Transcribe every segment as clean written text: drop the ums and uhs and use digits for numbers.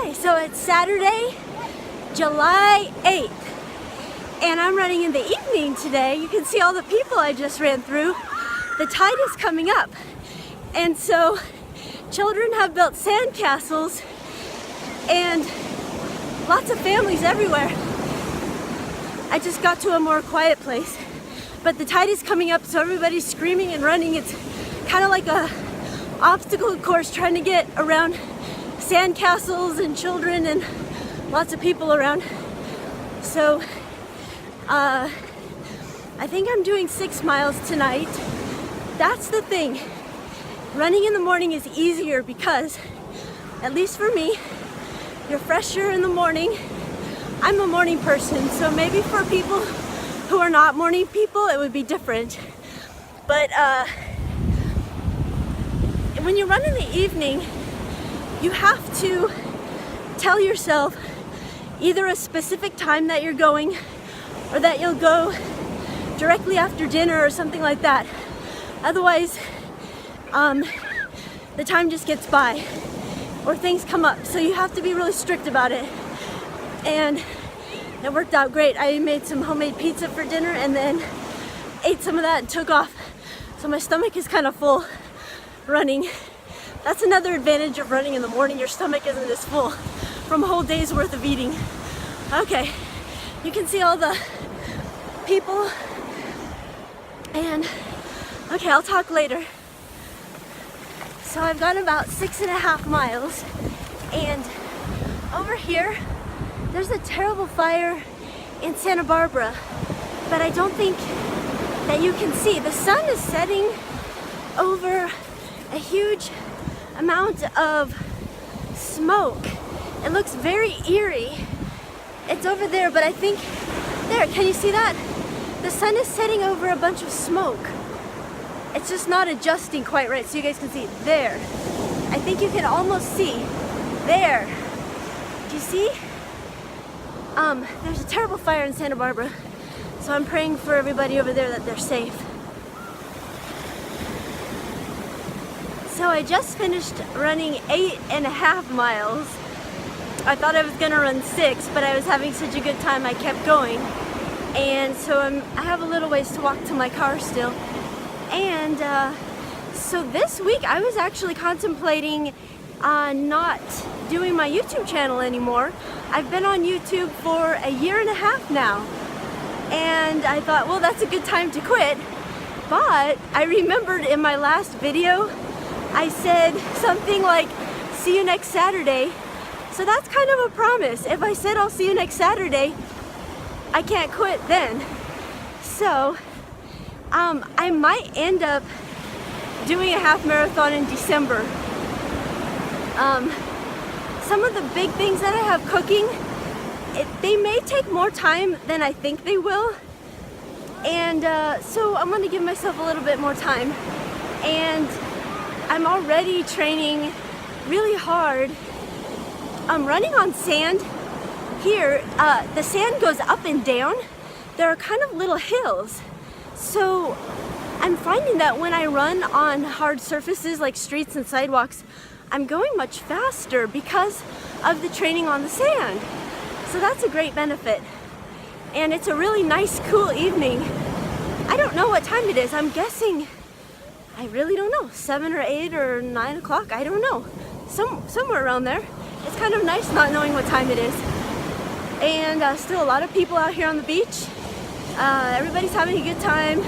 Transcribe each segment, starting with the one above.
Okay, so it's Saturday, July 8th, and I'm running in the evening today. You can see all the people I just ran through. The tide is coming up, and so children have built sand castles and lots of families everywhere. I just got to a more quiet place, but the tide is coming up, so everybody's screaming and running. It's kind of like a obstacle course trying to get around sand castles and children and lots of people around. So I think I'm doing 6 miles tonight. That's the thing. Running in the morning is easier because, at least for me, you're fresher in the morning. I'm a morning person, so maybe for people who are not morning people, it would be different. But when you run in the evening, you have to tell yourself either a specific time that you're going or that you'll go directly after dinner or something like that. Otherwise, the time just gets by or things come up. So you have to be really strict about it. And it worked out great. I made some homemade pizza for dinner and then ate some of that and took off. So my stomach is kind of full running. That's another advantage of running in the morning. Your stomach isn't as full from a whole day's worth of eating. Okay, you can see all the people, and okay, I'll talk later. So I've gone about 6.5 miles, and over here there's a terrible fire in Santa Barbara, but I don't think that you can see. The sun is setting over a huge amount of smoke. It looks very eerie. It's over there, but I think there, can you see that? The sun is setting over a bunch of smoke. It's just not adjusting quite right, so you guys can see there. I think you can almost see there. Do you see? There's a terrible fire in Santa Barbara, so I'm praying for everybody over there that they're safe. So I just finished running 8.5 miles. I thought I was gonna run 6, but I was having such a good time I kept going. And so I have a little ways to walk to my car still. And so this week I was actually contemplating not doing my YouTube channel anymore. I've been on YouTube for 1.5 years now. And I thought, well, that's a good time to quit. But I remembered in my last video, I said something like, see you next Saturday. So that's kind of a promise. If I said I'll see you next Saturday, I can't quit then. So I might end up doing a half marathon in December. Some of the big things that I have cooking, they may take more time than I think they will. And so I'm gonna give myself a little bit more time. And I'm already training really hard. I'm running on sand here. The sand goes up and down. There are kind of little hills. So I'm finding that when I run on hard surfaces like streets and sidewalks, I'm going much faster because of the training on the sand. So that's a great benefit. And it's a really nice, cool evening. I don't know what time it is. I'm guessing, I really don't know, 7 or 8 or 9 o'clock, I don't know. Somewhere around there. It's kind of nice not knowing what time it is. And still a lot of people out here on the beach. Everybody's having a good time.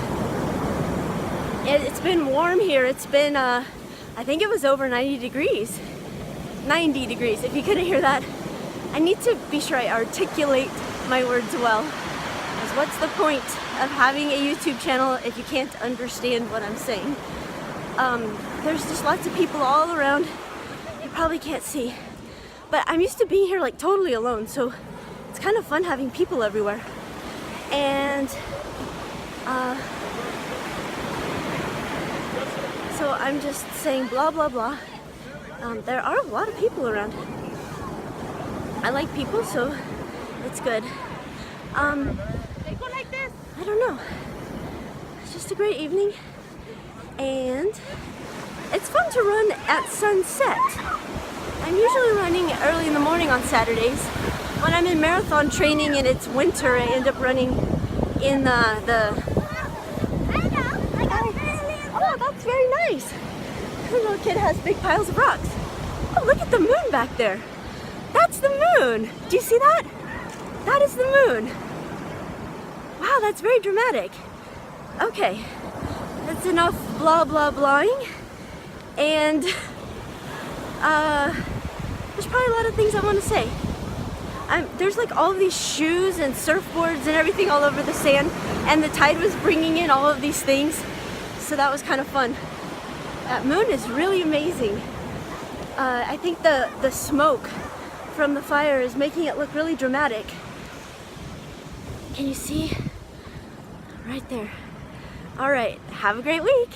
It's been warm here. It's been, I think it was over 90 degrees. 90 degrees, if you couldn't hear that. I need to be sure I articulate my words well. Because what's the point of having a YouTube channel if you can't understand what I'm saying? There's just lots of people all around. You probably can't see. But I'm used to being here like totally alone, so it's kind of fun having people everywhere. And so I'm just saying blah, blah, blah. There are a lot of people around. I like people, so it's good. I don't know. It's just a great evening. And it's fun to run at sunset. I I'm usually running early in the morning on Saturdays. When I'm in marathon training and it's winter, I end up running in the oh, that's very nice. The little kid has big piles of rocks. Oh, look at the moon back there. That's the moon. Do you see that? That is the moon. Wow, that's very dramatic. Okay, that's enough blah blah blahing. And there's probably a lot of things I want to say. There's like all of these shoes and surfboards and everything all over the sand, and the tide was bringing in all of these things, so that was kind of fun. That moon is really amazing. I think the smoke from the fire is making it look really dramatic. Can you see? Right there. All right, have a great week.